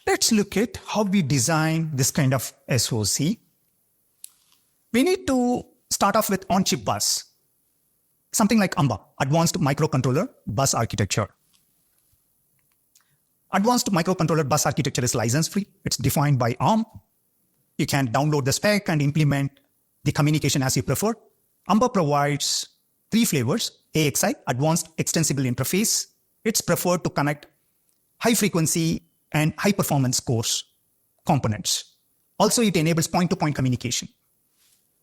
Let's look at how we design this kind of SoC. We need to start off with on-chip bus, something like AMBA, Advanced Microcontroller Bus Architecture. Advanced Microcontroller Bus Architecture is license-free. It's defined by ARM. You can download the spec and implement the communication as you prefer. AMBA provides 3 flavors: AXI, Advanced Extensible Interface. It's preferred to connect high-frequency and high-performance cores components. Also, it enables point-to-point communication.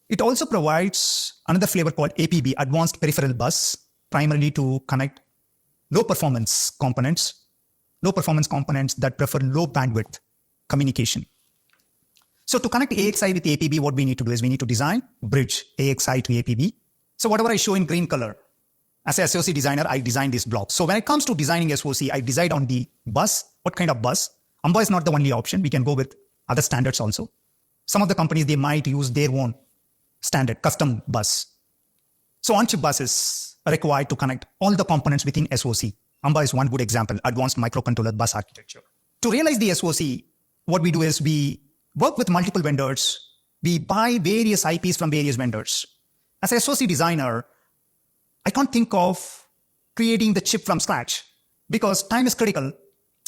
It also provides another flavor called APB, Advanced Peripheral Bus, primarily to connect low-performance components that prefer low bandwidth communication. So to connect AXI with APB, what we need to do is we need to design bridge AXI to APB. So whatever I show in green color, as a SoC designer, I design these blocks. So when it comes to designing SoC, I decide on the bus. What kind of bus? AMBA is not the only option. We can go with other standards also. Some of the companies, they might use their own standard custom bus. So on-chip bus is required to connect all the components within SoC. AMBA is one good example, Advanced Microcontroller Bus Architecture. To realize the SoC, what we do is we work with multiple vendors. We buy various IPs from various vendors. As a SoC designer, I can't think of creating the chip from scratch because time is critical.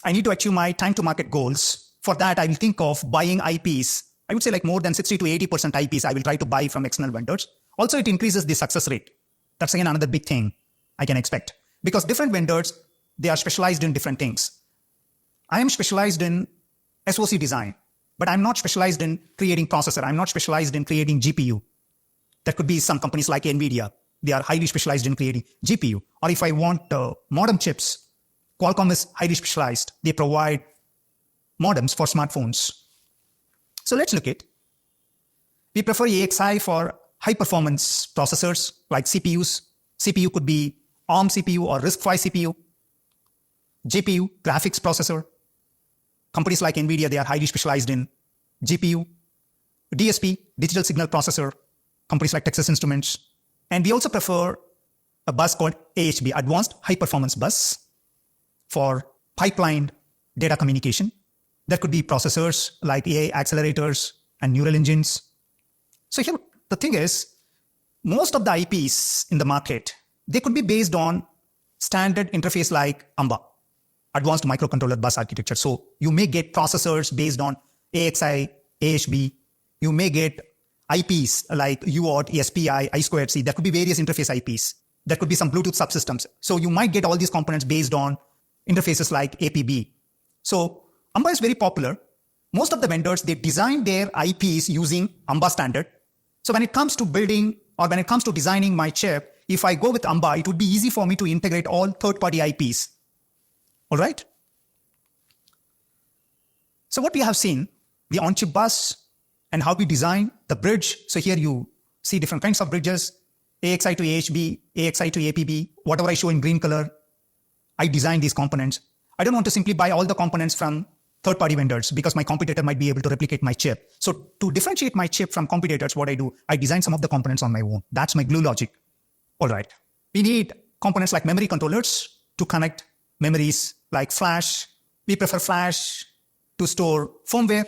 I need to achieve my time to market goals. For that, I will think of buying IPs. I would say like more than 60 to 80% IPs I will try to buy from external vendors. Also, it increases the success rate. That's again another big thing I can expect because different vendors, they are specialized in different things. I am specialized in SoC design, but I'm not specialized in creating processor. I'm not specialized in creating GPU. That could be some companies like NVIDIA. They are highly specialized in creating GPU. Or if I want modem chips, Qualcomm is highly specialized. They provide modems for smartphones. So let's look at. We prefer AXI for high-performance processors like CPUs. CPU could be ARM CPU or RISC-V CPU. GPU, graphics processor. Companies like NVIDIA, they are highly specialized in GPU. DSP, digital signal processor. Companies like Texas Instruments. And we also prefer a bus called AHB, Advanced High Performance Bus, for pipelined data communication. There could be processors like AI accelerators and neural engines. So here, the thing is, most of the IPs in the market, they could be based on standard interface like AMBA, Advanced Microcontroller Bus Architecture. So you may get processors based on AXI, AHB. You may get IPs like UART, SPI, I2C. There could be various interface IPs. There could be some Bluetooth subsystems. So you might get all these components based on interfaces like APB. So AMBA is very popular. Most of the vendors, they design their IPs using AMBA standard. So when it comes to building or when it comes to designing my chip, if I go with AMBA, it would be easy for me to integrate all third-party IPs. All right? So what we have seen, the on-chip bus and how we design the bridge. So here you see different kinds of bridges, AXI to AHB, AXI to APB, whatever I show in green color, I design these components. I don't want to simply buy all the components from third-party vendors because my competitor might be able to replicate my chip. So to differentiate my chip from competitors, what I do, I design some of the components on my own. That's my glue logic. All right. We need components like memory controllers to connect memories like flash. We prefer flash to store firmware.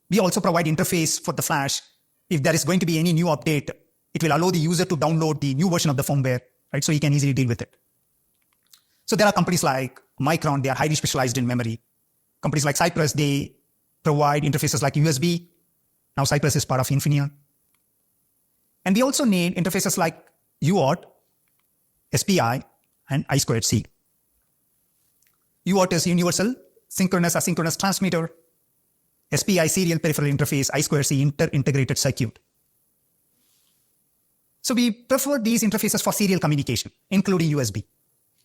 We also provide interface for the flash. If there is going to be any new update, it will allow the user to download the new version of the firmware, right? So he can easily deal with it. So there are companies like Micron, they are highly specialized in memory. Companies like Cypress, they provide interfaces like USB. Now Cypress is part of Infineon. And we also need interfaces like UART, SPI, and I2C. UART is Universal Synchronous Asynchronous Transmitter. SPI, Serial Peripheral Interface, I2C, Inter-Integrated Circuit. So we prefer these interfaces for serial communication, including USB.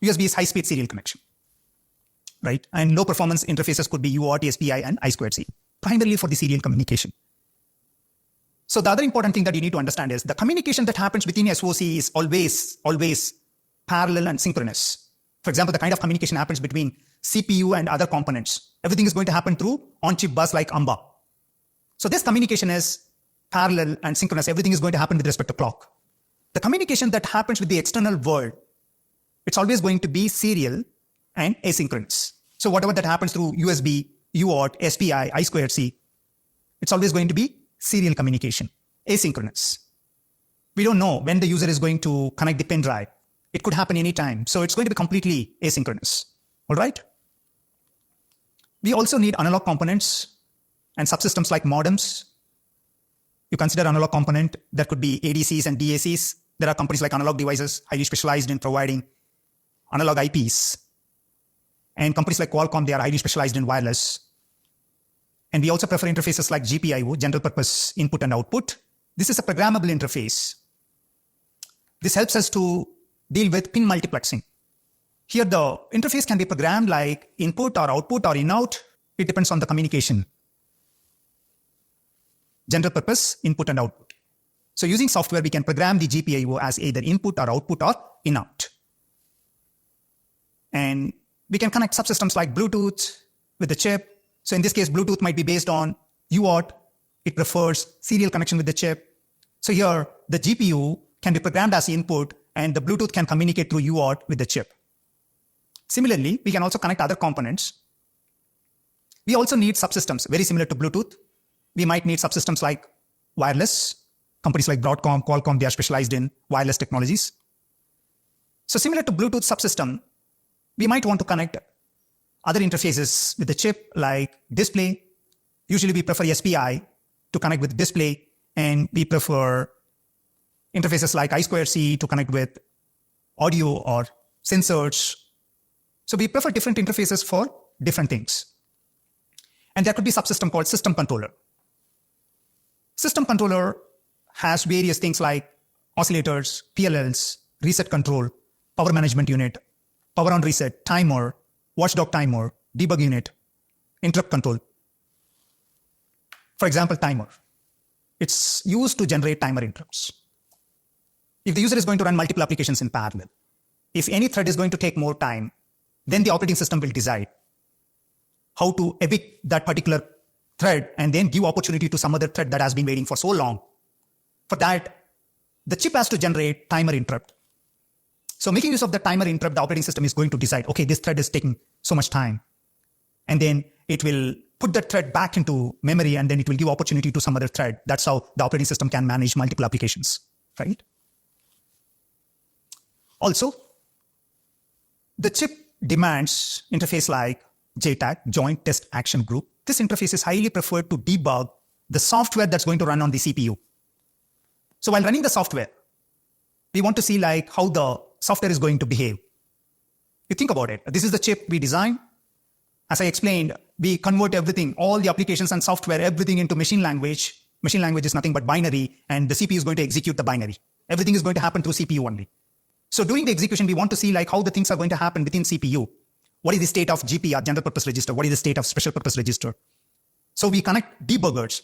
USB is high-speed serial connection, right? And low-performance interfaces could be UART, SPI, and I2C, primarily for the serial communication. So the other important thing that you need to understand is the communication that happens within SoC is always parallel and synchronous. For example, the kind of communication happens between CPU and other components. Everything is going to happen through on-chip bus like AMBA. So this communication is parallel and synchronous. Everything is going to happen with respect to clock. The communication that happens with the external world, it's always going to be serial and asynchronous. So whatever that happens through USB, UART, SPI, I2C, it's always going to be serial communication, asynchronous. We don't know when the user is going to connect the pen drive. It could happen anytime. So it's going to be completely asynchronous. All right? We also need analog components and subsystems like modems. You consider analog component, that could be ADCs and DACs. There are companies like Analog Devices, highly specialized in providing analog IPs. And companies like Qualcomm, they are highly specialized in wireless. And we also prefer interfaces like GPIO, general purpose input and output. This is a programmable interface. This helps us to deal with pin multiplexing. Here, the interface can be programmed like input or output or in-out. It depends on the communication. General purpose, input and output. So using software, we can program the GPIO as either input or output or in-out. And we can connect subsystems like Bluetooth with the chip. So in this case, Bluetooth might be based on UART. It prefers serial connection with the chip. So here, the GPU can be programmed as input and the Bluetooth can communicate through UART with the chip. Similarly, we can also connect other components. We also need subsystems very similar to Bluetooth. We might need subsystems like wireless. Companies like Broadcom, Qualcomm, they are specialized in wireless technologies. So similar to Bluetooth subsystem, we might want to connect other interfaces with the chip like display. Usually we prefer SPI to connect with display, and we prefer interfaces like I2C to connect with audio or sensors. So we prefer different interfaces for different things. And there could be a subsystem called system controller. System controller has various things like oscillators, PLLs, reset control, power management unit, power on reset, timer, watchdog timer, debug unit, interrupt control. For example, timer. It's used to generate timer interrupts. If the user is going to run multiple applications in parallel, if any thread is going to take more time, then the operating system will decide how to evict that particular thread and then give opportunity to some other thread that has been waiting for so long. For that, the chip has to generate timer interrupt. So making use of the timer interrupt, the operating system is going to decide, okay, this thread is taking so much time. And then it will put that thread back into memory and then it will give opportunity to some other thread. That's how the operating system can manage multiple applications, right? Also, the chip demands interface like JTAG, Joint Test Action Group. This interface is highly preferred to debug the software that's going to run on the CPU. So while running the software, we want to see like how the software is going to behave. You think about it. This is the chip we designed. As I explained, we convert everything, all the applications and software, everything into machine language. Machine language is nothing but binary, and the CPU is going to execute the binary. Everything is going to happen through CPU only. So during the execution, we want to see like how the things are going to happen within CPU. What is the state of GPR, general purpose register? What is the state of special purpose register? So we connect debuggers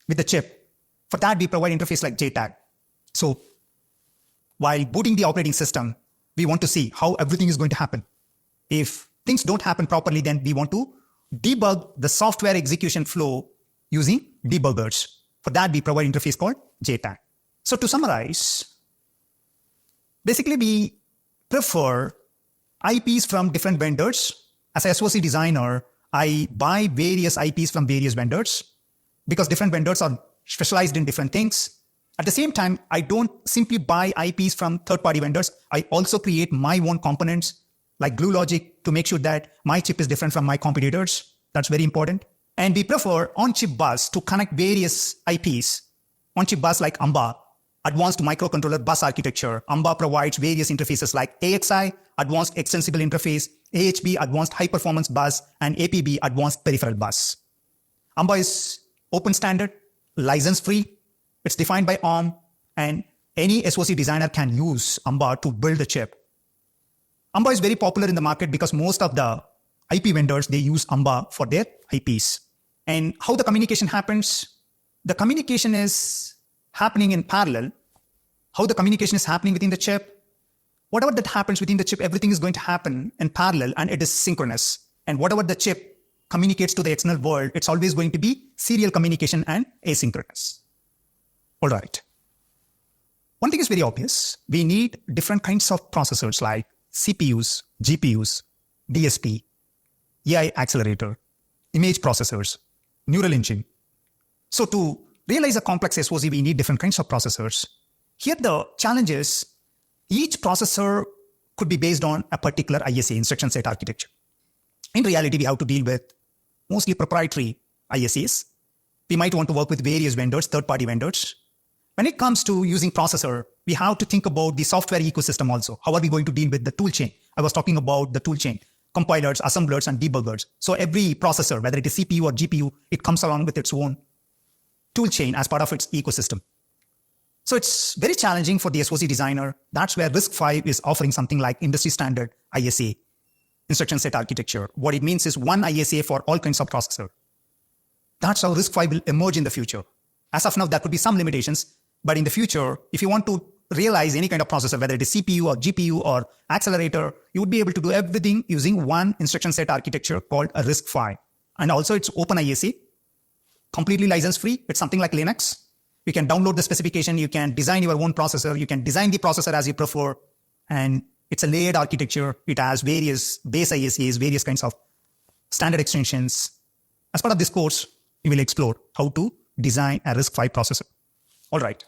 with the chip. For that, we provide interface like JTAG. So while booting the operating system, we want to see how everything is going to happen. If things don't happen properly, then we want to debug the software execution flow using debuggers. For that, we provide interface called JTAG. So to summarize, basically we prefer IPs from different vendors. As a SOC designer, I buy various IPs from various vendors because different vendors are specialized in different things. At the same time, I don't simply buy IPs from third-party vendors. I also create my own components like glue logic to make sure that my chip is different from my competitors. That's very important. And we prefer on-chip bus to connect various IPs. On-chip bus like AMBA, Advanced Microcontroller Bus Architecture. AMBA provides various interfaces like AXI, Advanced Extensible Interface, AHB, Advanced High Performance Bus, and APB, Advanced Peripheral Bus. AMBA is open standard, license-free. It's defined by ARM, and any SOC designer can use AMBA to build a chip. AMBA is very popular in the market because most of the IP vendors, they use AMBA for their IPs. And how the communication happens? The communication is happening in parallel. How the communication is happening within the chip? Whatever that happens within the chip, everything is going to happen in parallel and it is synchronous. And whatever the chip communicates to the external world, it's always going to be serial communication and asynchronous. All right. One thing is very obvious. We need different kinds of processors like CPUs, GPUs, DSP, AI accelerator, image processors, neural engine. So to realize a complex SOC, we need different kinds of processors. Here the challenge is each processor could be based on a particular ISA, instruction set architecture. In reality, we have to deal with mostly proprietary ISAs. We might want to work with various vendors, third-party vendors. When it comes to using processor, we have to think about the software ecosystem also. How are we going to deal with the tool chain? I was talking about the tool chain, compilers, assemblers, and debuggers. So every processor, whether it is CPU or GPU, it comes along with its own tool chain as part of its ecosystem. So it's very challenging for the SOC designer. That's where RISC-V is offering something like industry standard ISA, instruction set architecture. What it means is one ISA for all kinds of processor. That's how RISC-V will emerge in the future. As of now, there could be some limitations, but in the future, if you want to realize any kind of processor, whether it is CPU or GPU or accelerator, you would be able to do everything using one instruction set architecture called a RISC-V. And also it's open ISA, completely license-free. It's something like Linux. You can download the specification, you can design your own processor, you can design the processor as you prefer, and it's a layered architecture. It has various base ISAs, various kinds of standard extensions. As part of this course, we will explore how to design a RISC-V processor. All right.